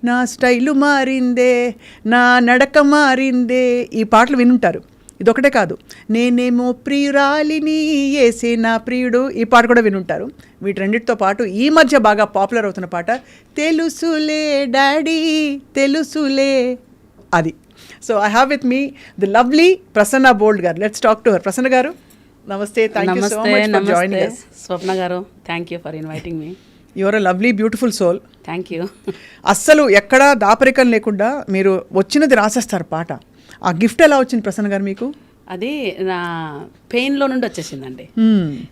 నా స్టైలు మారిందే, నా నడక మారిందే, ఈ పాటలు వినుంటారు. ఇదొకటే కాదు, నేనేమో ప్రియురాలిని ఏసే నా ప్రియుడు, ఈ పాట కూడా వినుంటారు. వీటన్నిటితో పాటు ఈ మధ్య బాగా పాపులర్ అవుతున్న పాట తెలుసులే డాడీ తెలుసులే, అది. So I have with me the lovely Prasanna బోల్డ్ గారు. Let's talk to her. Prasanna గారు నమస్తే, thank you so much for joining us. Swapna గారు, thank you for inviting me. You are a lovely beautiful soul. Thank you. అస్సలు ఎక్కడా దాపరికం లేకుండా మీరు వచ్చినది రాసేస్తారు పాట. ఆ గిఫ్ట్ ఎలా వచ్చింది ప్రసన్న గారు మీకు? అది నా పెయిన్లో నుండి వచ్చేసిందండి,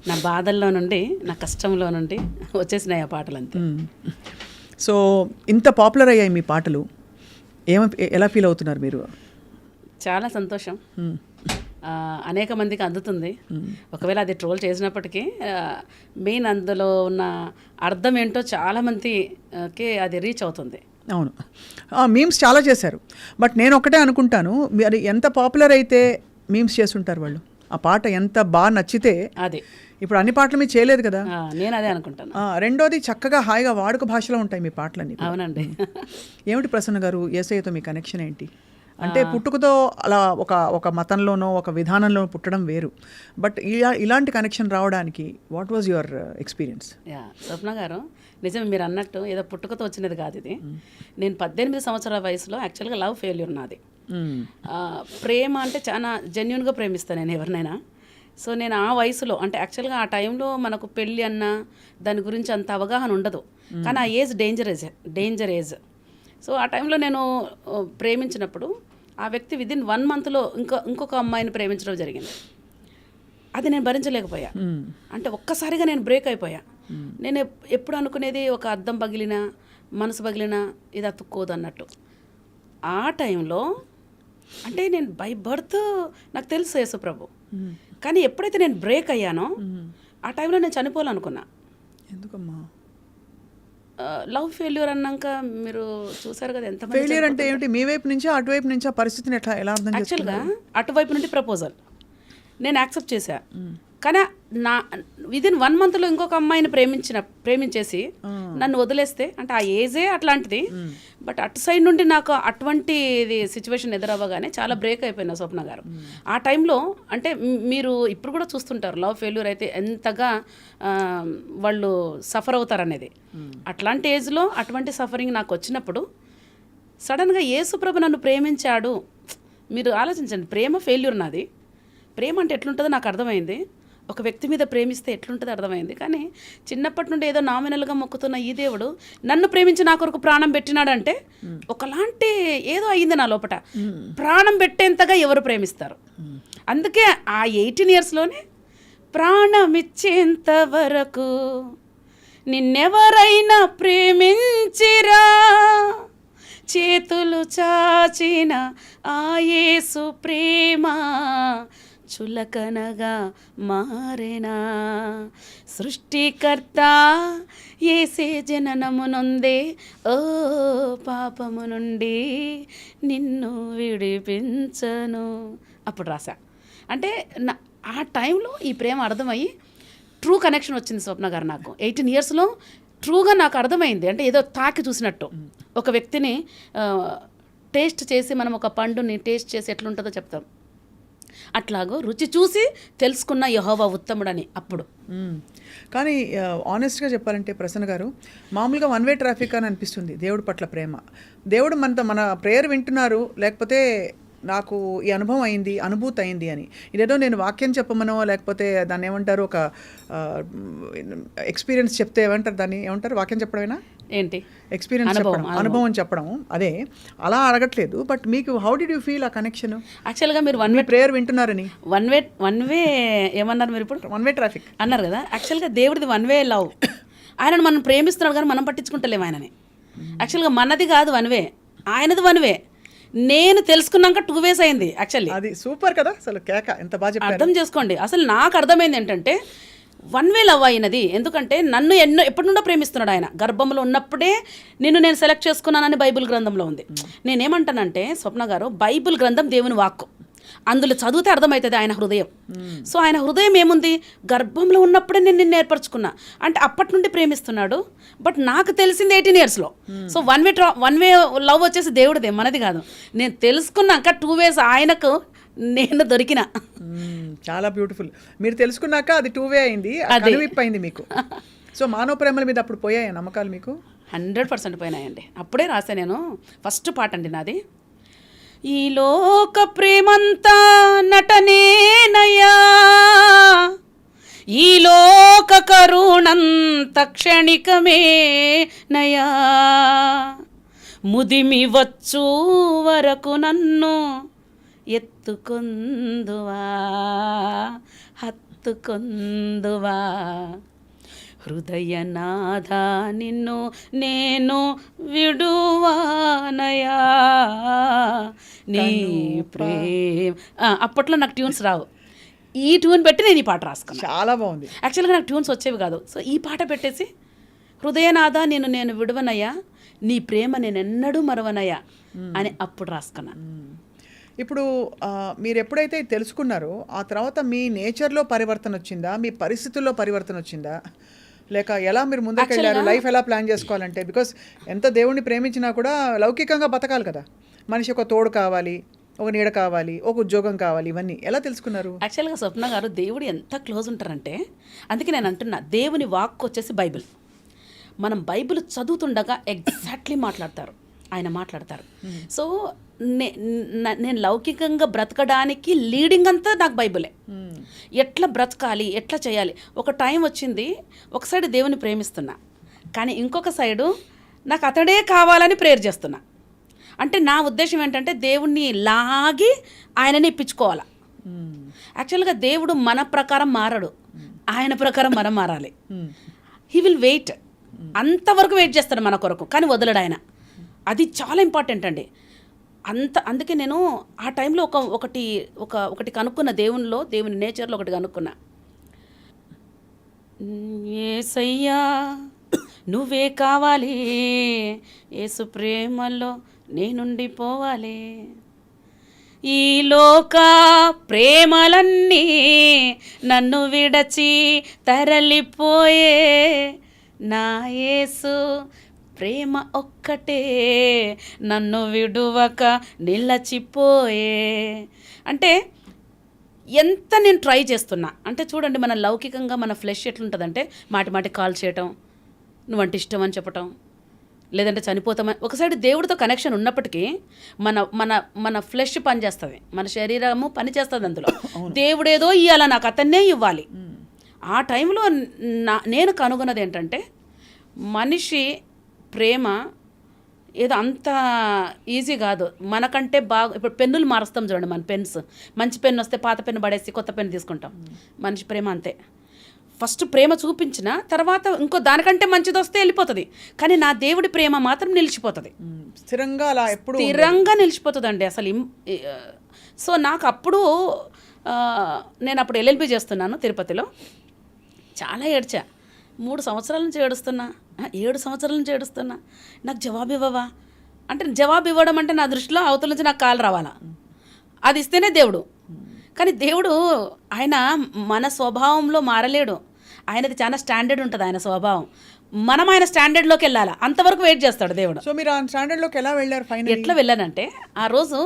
నా బాధల్లో నుండి, నా కష్టంలో నుండి వచ్చేసినాయి ఆ పాటలు అంతే. సో ఇంత పాపులర్ అయ్యాయి మీ పాటలు, ఎలా ఫీల్ అవుతున్నారు మీరు? చాలా సంతోషం. అనేక మందికి అందుతుంది. ఒకవేళ అది ట్రోల్ చేసినప్పటికీ మెయిన్ అందులో ఉన్న అర్థం ఏంటో చాలా మందికి అది రీచ్ అవుతుంది. అవును, మీమ్స్ చాలా చేశారు. బట్ నేను ఒకటే అనుకుంటాను, మరి ఎంత పాపులర్ అయితే మీమ్స్ చేస్తుంటారు వాళ్ళు. ఆ పాట ఎంత బాగా నచ్చితే, అది ఇప్పుడు అన్ని పాటలు మీరు చేయలేదు కదా, నేను అదే అనుకుంటాను. రెండోది చక్కగా హాయిగా వాడుక భాషలో ఉంటాయి మీ పాటలన్నీ. అవునండి. ఏమిటి ప్రసన్న గారు యేసయ్యతో మీ కనెక్షన్ ఏంటి? అంటే పుట్టుకతో అలా ఒక మతంలోనో ఒక విధానంలో పుట్టడం వేరు, బట్ ఇలాంటి కనెక్షన్ రావడానికి వాట్ వాజ్ యువర్ ఎక్స్పీరియన్స్? స్వప్న గారు, నిజమే మీరు అన్నట్టు ఏదో పుట్టుకతో వచ్చినది కాదు ఇది. నేను 18 సంవత్సరాల వయసులో యాక్చువల్గా లవ్ ఫెయిల్యూర్ నాది. ప్రేమ అంటే చాలా జెన్యున్గా ప్రేమిస్తాను నేను ఎవరినైనా. సో నేను ఆ వయసులో, అంటే యాక్చువల్గా ఆ టైంలో మనకు పెళ్ళి అన్న దాని గురించి అంత అవగాహన ఉండదు, కానీ ఆ ఏజ్ డేంజర్ ఏజ్. సో ఆ టైంలో నేను ప్రేమించినప్పుడు ఆ వ్యక్తి విదిన్ 1 monthలో ఇంకొక అమ్మాయిని ప్రేమించడం జరిగింది. అది నేను భరించలేకపోయా. అంటే ఒక్కసారిగా నేను బ్రేక్ అయిపోయా. నేను ఎప్పుడు అనుకునేది, ఒక అద్దం పగిలినా మనసు పగిలినా ఇది అతుక్కోదు అన్నట్టు. ఆ టైంలో అంటే నేను బై బర్త్ నాకు తెలుసు యేసుప్రభు, కానీ ఎప్పుడైతే నేను బ్రేక్ అయ్యానో ఆ టైంలో నేను చనిపోవాలనుకున్నా. ఎందుకమ్మా? లవ్ ఫెయిల్యూర్ అన్నాక మీరు చూసారు కదా ఎంత ఫెయిల్యూర్ అంటే ఏమిటి? మీ వైపు నుంచా అటువైపు నుంచా పరిస్థితిని ఎలా అర్థం? యాక్చువల్గా అటువైపు నుండి ప్రపోజల్ నేను యాక్సెప్ట్ చేశా, కానీ నా విదిన్ 1 monthలో ఇంకొక అమ్మాయిని ప్రేమించేసి నన్ను వదిలేస్తే, అంటే ఆ ఏజే అట్లాంటిది. బట్ అటు సైడ్ నుండి నాకు అటువంటి సిచ్యువేషన్ ఎదురవ్వగానే చాలా బ్రేక్ అయిపోయినా స్వప్న గారు. ఆ టైంలో అంటే మీరు ఇప్పుడు కూడా చూస్తుంటారు, లవ్ ఫెయిల్యూర్ అయితే ఎంతగా వాళ్ళు సఫర్ అవుతారనేది. అట్లాంటి ఏజ్లో అటువంటి సఫరింగ్ నాకు వచ్చినప్పుడు సడన్గా యేసుప్రభు నన్ను ప్రేమించాడు. మీరు ఆలోచించండి, ప్రేమ ఫెయిల్యూర్ నాది. ప్రేమ అంటే ఎట్లుంటుందో నాకు అర్థమైంది, ఒక వ్యక్తి మీద ప్రేమిస్తే ఎట్లుంటుందో అర్థమైంది. కానీ చిన్నప్పటి నుండి ఏదో నామినల్గా మొక్కుతున్న ఈ దేవుడు నన్ను ప్రేమించి నా కొరకు ప్రాణం పెట్టినాడంటే ఒకలాంటి ఏదో అయ్యింది నా లోపట. ప్రాణం పెట్టేంతగా ఎవరు ప్రేమిస్తారు? అందుకే ఆ 18 yearsలోనే ప్రాణం ఇచ్చేంత వరకు నిన్నెవరైనా ప్రేమించిరా, చేతులు చాచిన ఆ యేసు ప్రేమ చులకనగా మారేనా. సృష్టికర్త యేసే జననము నొందే, ఓ పాపము నుండి నిన్ను విడిపించను. అప్పుడు రాశా. అంటే ఆ టైంలో ఈ ప్రేమ అర్థమయ్యి ట్రూ కనెక్షన్ వచ్చింది స్వప్న గారు నాకు. 18 yearsలో ట్రూగా నాకు అర్థమైంది. అంటే ఏదో తాకి చూసినట్టు, ఒక వ్యక్తిని టేస్ట్ చేసి, మనం ఒక పండుని టేస్ట్ చేసి ఎట్లుంటుందో చెప్తాం, అట్లాగో రుచి చూసి తెలుసుకున్న యెహోవా ఉత్తముడని అప్పుడు. కానీ ఆనెస్ట్గా చెప్పాలంటే ప్రసన్న గారు, మామూలుగా 1 way ట్రాఫిక్ అని అనిపిస్తుంది దేవుడి పట్ల ప్రేమ. దేవుడు మన ప్రేయర్ వింటున్నారు, లేకపోతే నాకు ఈ అనుభవం అయింది, అనుభూతి అయింది అని. ఇదేదో నేను వాక్యం చెప్పమనో, లేకపోతే దాన్ని ఏమంటారు, ఒక ఎక్స్పీరియన్స్ చెప్తే ఏమంటారు, దాన్ని ఏమంటారు, వాక్యం చెప్పడమేనా ఏంటి, ఎక్స్పీరియన్స్ చెప్పడం, అనుభవం చెప్పడం, అదే అలా అడగట్లేదు. బట్ మీకు హౌ డిడ్ యూ ఫీల్ ఆ కనెక్షన్? యాక్చువల్గా మీరు 1 way ప్రేయర్ వింటున్నారని, వన్ వే ఏమన్నారు మీరు ఇప్పుడు? 1 way ట్రాఫిక్ అన్నారు కదా. యాక్చువల్గా దేవుడిది 1 way లవ్. ఆయనను మనం ప్రేమిస్తున్నాడు, కానీ మనం పట్టించుకుంటలేము ఆయనని. యాక్చువల్గా మనది కాదు 1 way, ఆయనది 1 way. నేను తెలుసుకున్నాక 2 ways అయింది యాక్చువల్లీ. అది సూపర్ కదా, అసలు కేక ఎంత బాగా చెప్పారు. అర్థం చేసుకోండి. అసలు నాకు అర్థమైంది ఏంటంటే 1 way లవ్ అయినది. ఎందుకంటే నన్ను ఎప్పటి నుండో ప్రేమిస్తున్నాడు ఆయన. గర్భంలో ఉన్నప్పుడే నేను సెలెక్ట్ చేసుకున్నానని బైబిల్ గ్రంథంలో ఉంది. నేనేమంటానంటే స్వప్న గారు, బైబిల్ గ్రంథం దేవుని వాక్కు. అందులో చదివితే అర్థమవుతుంది ఆయన హృదయం. సో ఆయన హృదయం ఏముంది, గర్భంలో ఉన్నప్పుడే నేను నిన్ను ఏర్పరచుకున్నా అంటే అప్పటి నుండి ప్రేమిస్తున్నాడు. బట్ నాకు తెలిసింది 18 yearsలో. సో వన్ వే లవ్ వచ్చేసి దేవుడిదే, మనది కాదు. నేను తెలుసుకున్నాక 2 ways ఆయనకు నేను దొరికిన. చాలా బ్యూటిఫుల్. మీరు తెలుసుకున్నాక అది 2 way అయింది, కనువిప్పు అయింది మీకు. సో మానవ ప్రేమల మీద అప్పుడు పోయాయి నమ్మకాలు మీకు? 100% పోయినాయండి. అప్పుడే రాసా నేను. ఫస్ట్ పాట అండి నాది. ఈ లోక ప్రేమంతా నటనేనయ్యా, ఈ లోక కరుణంత క్షణికమే నయా, ముదిమి వచ్చు వరకు నన్ను ఎత్తుకొందువా హత్తుకొందువా, హృదయనాథ నిన్ను నేను విడువానయా నీ ప్రేమ. అప్పట్లో నాకు ట్యూన్స్ రావు, ఈ ట్యూన్ పెట్టి నేను ఈ పాట రాసుకున్నాను. చాలా బాగుంది. యాక్చువల్గా నాకు ట్యూన్స్ వచ్చేవి కాదు. సో ఈ పాట పెట్టేసి హృదయనాథ నేను విడువనయ్యా, నీ ప్రేమ నేను ఎన్నడూ మరవనయ్యా అని అప్పుడు రాసుకున్నాను. ఇప్పుడు మీరు ఎప్పుడైతే తెలుసుకున్నారో ఆ తర్వాత మీ నేచర్లో పరివర్తన వచ్చిందా, మీ పరిస్థితుల్లో పరివర్తన వచ్చిందా, లేక ఎలా మీరు ముందుకు వెళ్ళారు? లైఫ్ ఎలా ప్లాన్ చేసుకోవాలంటే, బికాస్ ఎంత దేవుణ్ణి ప్రేమించినా కూడా లౌకికంగా బతకాలి కదా. మనిషి ఒక తోడు కావాలి, ఒక నీడ కావాలి, ఒక ఉద్యోగం కావాలి, ఇవన్నీ ఎలా తెలుసుకున్నారు? యాక్చువల్గా స్వప్న గారు దేవుడు ఎంత క్లోజ్ ఉంటారంటే, అందుకే నేను అంటున్నా దేవుని వాక్ వచ్చేసి బైబిల్. మనం బైబిల్ చదువుతుండగా ఎగ్జాక్ట్లీ మాట్లాడతారు, ఆయన మాట్లాడతారు. సో నేను లౌకికంగా బ్రతకడానికి లీడింగ్ అంతా నాకు బైబిలే. ఎట్లా బ్రతకాలి, ఎట్లా చేయాలి. ఒక టైం వచ్చింది, ఒక సైడ్ దేవుని ప్రేమిస్తున్నా, కానీ ఇంకొక సైడు నాకు అతడే కావాలని ప్రేయర్ చేస్తున్నా. అంటే నా ఉద్దేశం ఏంటంటే దేవుణ్ణి లాగి ఆయనని ఇప్పించుకోవాలా. యాక్చువల్గా దేవుడు మన ప్రకారం మారడు, ఆయన ప్రకారం మనం మారాలి. హీ విల్ వెయిట్, అంతవరకు వెయిట్ చేస్తాడు మన కొరకు, కానీ వదలడు ఆయన. అది చాలా ఇంపార్టెంట్ అండి. అందుకే నేను ఆ టైంలో ఒకటి కనుక్కున్న దేవుని నేచర్లో ఒకటి కనుక్కున్నా. యేసయ్యా నువ్వే కావాలి, యేసు ప్రేమలో నేనుండిపోవాలి, ఈ లోక ప్రేమలన్నీ నన్ను విడచి తరలిపోయే, నా యేసు ప్రేమ ఒక్కటే నన్ను విడువక నిలచిపోయే. అంటే ఎంత నేను ట్రై చేస్తున్నా అంటే చూడండి, మన లౌకికంగా మన ఫ్లెష్ ఎట్లుంటుందంటే మాటి కాల్ చేయటం, నువ్వంటే ఇష్టం అని చెప్పటం, లేదంటే చనిపోతామని. ఒక సైడ్ దేవుడితో కనెక్షన్ ఉన్నప్పటికీ మన మన మన ఫ్లెష్ పనిచేస్తుంది, మన శరీరము పనిచేస్తుంది. అందులో దేవుడేదో ఇవ్వాలి, నాకు అతన్నే ఇవ్వాలి. ఆ టైంలో నేను కనుగొన్నది ఏంటంటే, మనిషి ప్రేమ ఏదో అంత ఈజీ కాదు. మనకంటే బాగా ఇప్పుడు పెన్నులు మారుస్తాం చూడండి, మన పెన్స్ మంచి పెన్ను వస్తే పాత పెన్ను పడేసి కొత్త పెన్ను తీసుకుంటాం. మనిషి ప్రేమ అంతే. ఫస్ట్ ప్రేమ చూపించిన తర్వాత ఇంకో దానికంటే మంచిది వస్తే వెళ్ళిపోతుంది, కానీ నా దేవుడి ప్రేమ మాత్రం నిలిచిపోతుంది, స్థిరంగా అలా ఎప్పుడు స్థిరంగా నిలిచిపోతుందండి అసలు. సో నాకు అప్పుడు నేను అప్పుడు LLB చేస్తున్నాను తిరుపతిలో. చాలా ఏడ్చా. 3 సంవత్సరాల నుంచి ఏడుస్తున్నా, 7 సంవత్సరాల నుంచి ఏడుస్తున్నా. నాకు జవాబు ఇవ్వవా అంటే, జవాబు ఇవ్వడం అంటే నా దృష్టిలో అవతల నుంచి నాకు కాల్ రావాలా, అది ఇస్తేనే దేవుడు. కానీ దేవుడు ఆయన మన స్వభావంలో మారలేడు. ఆయనది చాలా స్టాండర్డ్ ఉంటుంది ఆయన స్వభావం. మనం ఆయన స్టాండర్డ్లోకి వెళ్ళాలా, అంతవరకు వెయిట్ చేస్తాడు దేవుడు. సో మీరు ఆ స్టాండర్డ్లోకి ఎలా వెళ్ళారు? ఫైనల్ ఎట్లా వెళ్ళానంటే, ఆ రోజు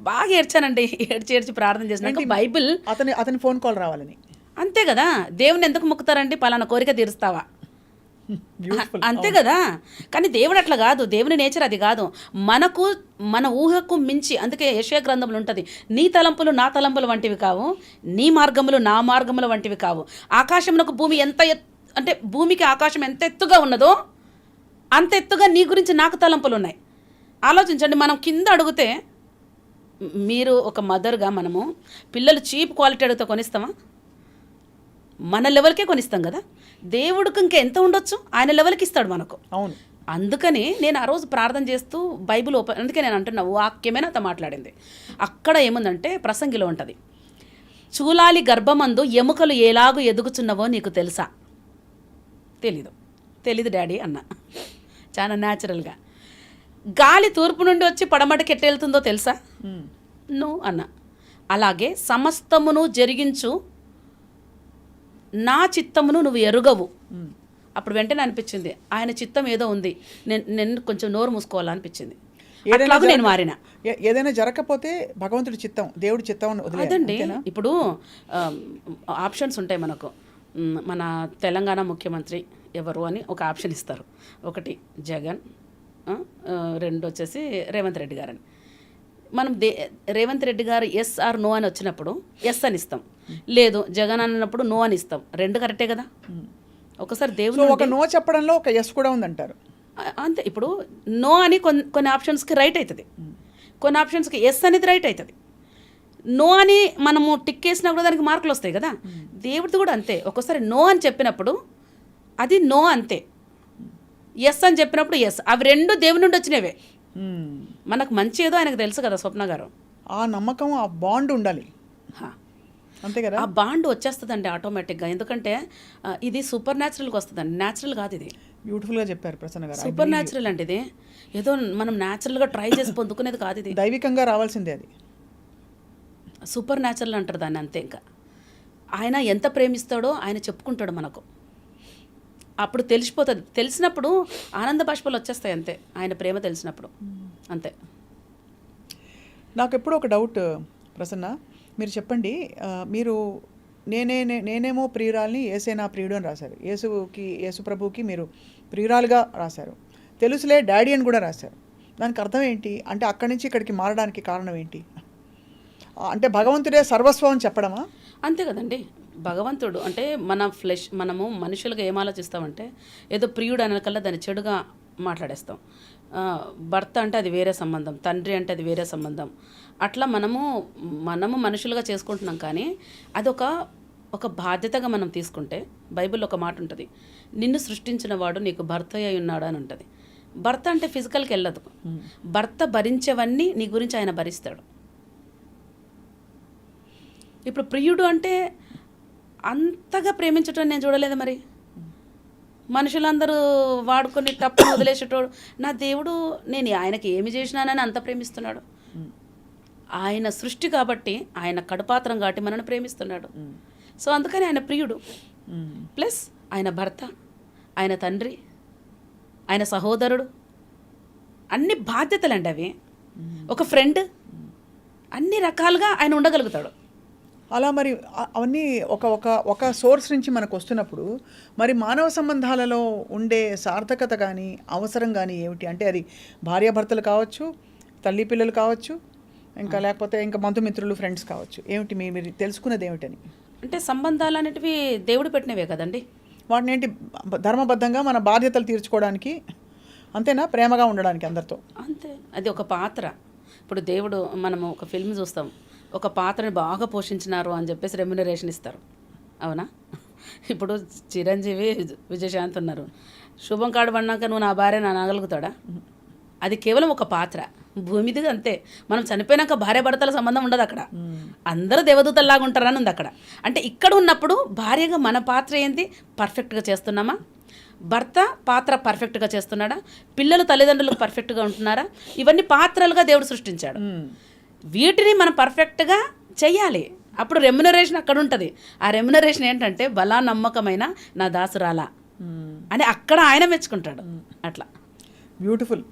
బాగా ఏడ్చానండి. ఏడ్చి ప్రార్థన చేసినాక బైబిల్ అతని ఫోన్ కాల్ రావాలని. అంతే కదా, దేవుని ఎందుకు మొక్కుతారండి? పలానా కోరిక తీరుస్తావా, అంతే కదా. కానీ దేవుడు అట్లా కాదు, దేవుని నేచర్ అది కాదు. మనకు మన ఊహకు మించి. అందుకే యెషయా గ్రంథంలో ఉంటుంది, నీ తలంపులు నా తలంపులు వంటివి కావు, నీ మార్గములు నా మార్గముల వంటివి కావు. ఆకాశమునకు భూమి ఎంత అంటే భూమికి ఆకాశం ఎంత ఎత్తుగా ఉన్నదో అంత ఎత్తుగా నీ గురించి నాకు తలంపులు ఉన్నాయి. ఆలోచించండి, మనం కింద అడిగితే, మీరు ఒక మదర్గా మనము పిల్లలు చీప్ క్వాలిటీ అడిగితే కొనిస్తామా? మన లెవెల్కే కొనిస్తాం కదా. దేవుడికి ఇంకా ఎంత ఉండొచ్చు, ఆయన లెవెల్కి ఇస్తాడు మనకు. అవును. అందుకని నేను ఆ రోజు ప్రార్థన చేస్తూ బైబిల్ ఓపెన్, అందుకే నేను అంటున్నా వాక్యమే నాతో మాట్లాడింది. అక్కడ ఏముందంటే ప్రసంగిలో ఉంటుంది, చూలాలి గర్భమందు ఎముకలు ఎలాగూ ఎదుగుచున్నవో నీకు తెలుసా? తెలీదు డాడీ అన్న, చాలా న్యాచురల్గా. గాలి తూర్పు నుండి వచ్చి పడమటికి ఎట్టెళ్తుందో తెలుసా? నో అన్న. అలాగే సమస్తమును జరిగించు నా చిత్తమును నువ్వు ఎరుగవు. అప్పుడు వెంటనే అనిపించింది ఆయన చిత్తం ఏదో ఉంది, నేను కొంచెం నోరు మూసుకోవాలనిపించింది. అట్లాగూ నేను మారిన. ఏదైనా జరగకపోతే భగవంతుడి చిత్తం, దేవుడి చిత్తం అదండి. ఇప్పుడు ఆప్షన్స్ ఉంటాయి మనకు. మన తెలంగాణ ముఖ్యమంత్రి ఎవరు అని ఒక ఆప్షన్ ఇస్తారు. ఒకటి జగన్, రెండు వచ్చేసి రేవంత్ రెడ్డి గారని. మనం రేవంత్ రెడ్డి గారు ఎస్ ఆర్ నో అని వచ్చినప్పుడు ఎస్ అని ఇస్తాం, లేదు జగన్ అన్నప్పుడు నో అని ఇస్తాం. రెండు కరెక్టే కదా. ఒకసారి దేవుడు ఒక నో చెప్పడంలో ఒక ఎస్ కూడా ఉందంటారు. అంతే. ఇప్పుడు నో అని కొన్ని ఆప్షన్స్కి రైట్ అవుతుంది, కొన్ని ఆప్షన్స్కి ఎస్ అనేది రైట్ అవుతుంది. నో అని మనము టిక్ వేసినా కూడా దానికి మార్కులు వస్తాయి కదా. దేవుడిది కూడా అంతే. ఒక్కోసారి నో అని చెప్పినప్పుడు అది నో అంతే, ఎస్ అని చెప్పినప్పుడు ఎస్. అవి రెండు దేవుడి నుండి వచ్చినవే. మనకు మంచి ఏదో ఆయనకు తెలుసు కదా స్వప్న గారు. ఆ నమ్మకం, ఆ బాండ్ ఉండాలి అంతే కదా. ఆ బాండ్ వచ్చేస్తుందండి ఆటోమేటిక్గా. ఎందుకంటే ఇది సూపర్ న్యాచురల్గా వస్తుందండి, న్యాచురల్ కాదు ఇది. బ్యూటిఫుల్గా చెప్పారు ప్రసన్న గారు. సూపర్ న్యాచురల్ అంటే ఇది ఏదో మనం న్యాచురల్గా ట్రై చేసి పొందుకునేది కాదు, ఇది దైవికంగా రావాల్సిందే. అది సూపర్ న్యాచురల్ అంటారు దాన్ని. అంతే. ఇంకా ఆయన ఎంత ప్రేమిస్తాడో ఆయన చెప్పుకుంటాడు మనకు. అప్పుడు తెలిసిపోతుంది. తెలిసినప్పుడు ఆనంద బాష్పాలు వచ్చేస్తాయి అంతే, ఆయన ప్రేమ తెలిసినప్పుడు అంతే. నాకు ఎప్పుడు ఒక డౌట్ ప్రసన్న, మీరు చెప్పండి. మీరు నేనేమో ప్రియురాల్ని, యేసే నా ప్రియుడు అని రాశారు. యేసు ప్రభుకి మీరు ప్రియురాలుగా రాశారు. తెలుసులే డాడీ అని కూడా రాశారు. దానికి అర్థం ఏంటి? అంటే అక్కడి నుంచి ఇక్కడికి మారడానికి కారణం ఏంటి? అంటే భగవంతుడే సర్వస్వం అని చెప్పడమా? అంతే కదండి. భగవంతుడు అంటే మనము మనుషులుగా ఏం ఆలోచిస్తామంటే ఏదో ప్రియుడు అనకల్లా దాన్ని చెడుగా మాట్లాడేస్తాం. భర్త అంటే అది వేరే సంబంధం, తండ్రి అంటే అది వేరే సంబంధం. అట్లా మనము మనుషులుగా చేసుకుంటున్నాం. కానీ అది ఒక బాధ్యతగా మనం తీసుకుంటే బైబిల్లో ఒక మాట ఉంటుంది, నిన్ను సృష్టించిన వాడు నీకు భర్త అయి ఉన్నాడు అని ఉంటుంది. భర్త అంటే ఫిజికల్కి వెళ్ళదు. భర్త భరించేవన్నీ నీ గురించి ఆయన భరిస్తాడు. ఇప్పుడు ప్రియుడు అంటే అంతగా ప్రేమించటం నేను చూడలేదు. మరి మనుషులందరూ వాడుకొని తప్పును వదిలేసేటోడు, నా దేవుడు నేను ఆయనకి ఏమి చేసినానని అంత ప్రేమిస్తున్నాడు. ఆయన సృష్టి కాబట్టి, ఆయన కడుపాత్రం కాబట్టి మనల్ని ప్రేమిస్తున్నాడు. సో అందుకని ఆయన ప్రియుడు, ప్లస్ ఆయన భర్త, ఆయన తండ్రి, ఆయన సహోదరుడు, అన్ని బాధ్యతలండి అవి. ఒక ఫ్రెండ్, అన్ని రకాలుగా ఆయన ఉండగలుగుతాడు. అలా మరి అవన్నీ ఒక సోర్స్ నుంచి మనకు వస్తున్నప్పుడు మరి మానవ సంబంధాలలో ఉండే సార్థకత కానీ అవసరం కానీ ఏమిటి? అంటే అది భార్యాభర్తలు కావచ్చు, తల్లి పిల్లలు కావచ్చు, ఇంకా లేకపోతే ఇంకా బంధుమిత్రులు, ఫ్రెండ్స్ కావచ్చు. ఏమిటి మీరు తెలుసుకున్నది ఏమిటని? అంటే సంబంధాలు అనేటివి దేవుడు పెట్టినవే కదండి. వాటిని ఏంటి ధర్మబద్ధంగా మన బాధ్యతలు తీర్చుకోవడానికి, అంతేనా? ప్రేమగా ఉండడానికి అందరితో అంతే. అది ఒక పాత్ర. ఇప్పుడు మనము ఒక ఫిల్మ్ చూస్తాం, ఒక పాత్రని బాగా పోషించినారు అని చెప్పేసి రెమ్యునరేషన్ ఇస్తారు, అవునా? ఇప్పుడు చిరంజీవి, విజయశాంతి ఉన్నారు. శుభం కాడు పడినాక నువ్వు నా భార్య నా అనగలుగుతాడా? అది కేవలం ఒక పాత్ర, భూమిది అంతే. మనం చనిపోయినాక భార్య భర్తల సంబంధం ఉండదు అక్కడ, అందరూ దేవదూతల్లాగా ఉంటారని ఉంది అక్కడ. అంటే ఇక్కడ ఉన్నప్పుడు భార్యగా మన పాత్ర ఏంటి? పర్ఫెక్ట్గా చేస్తున్నామా? భర్త పాత్ర పర్ఫెక్ట్గా చేస్తున్నాడా? పిల్లలు తల్లిదండ్రులకు పర్ఫెక్ట్గా ఉంటున్నారా? ఇవన్నీ పాత్రలుగా దేవుడు సృష్టించాడు. వీటిని మనం పర్ఫెక్ట్గా చెయ్యాలి. అప్పుడు రెమ్యునరేషన్ అక్కడ ఉంటుంది. ఆ రెమ్యునరేషన్ ఏంటంటే బలా నమ్మకమైన నా దాసురాలా అని అక్కడ ఆయన మెచ్చుకుంటాడు. అట్లా బ్యూటిఫుల్.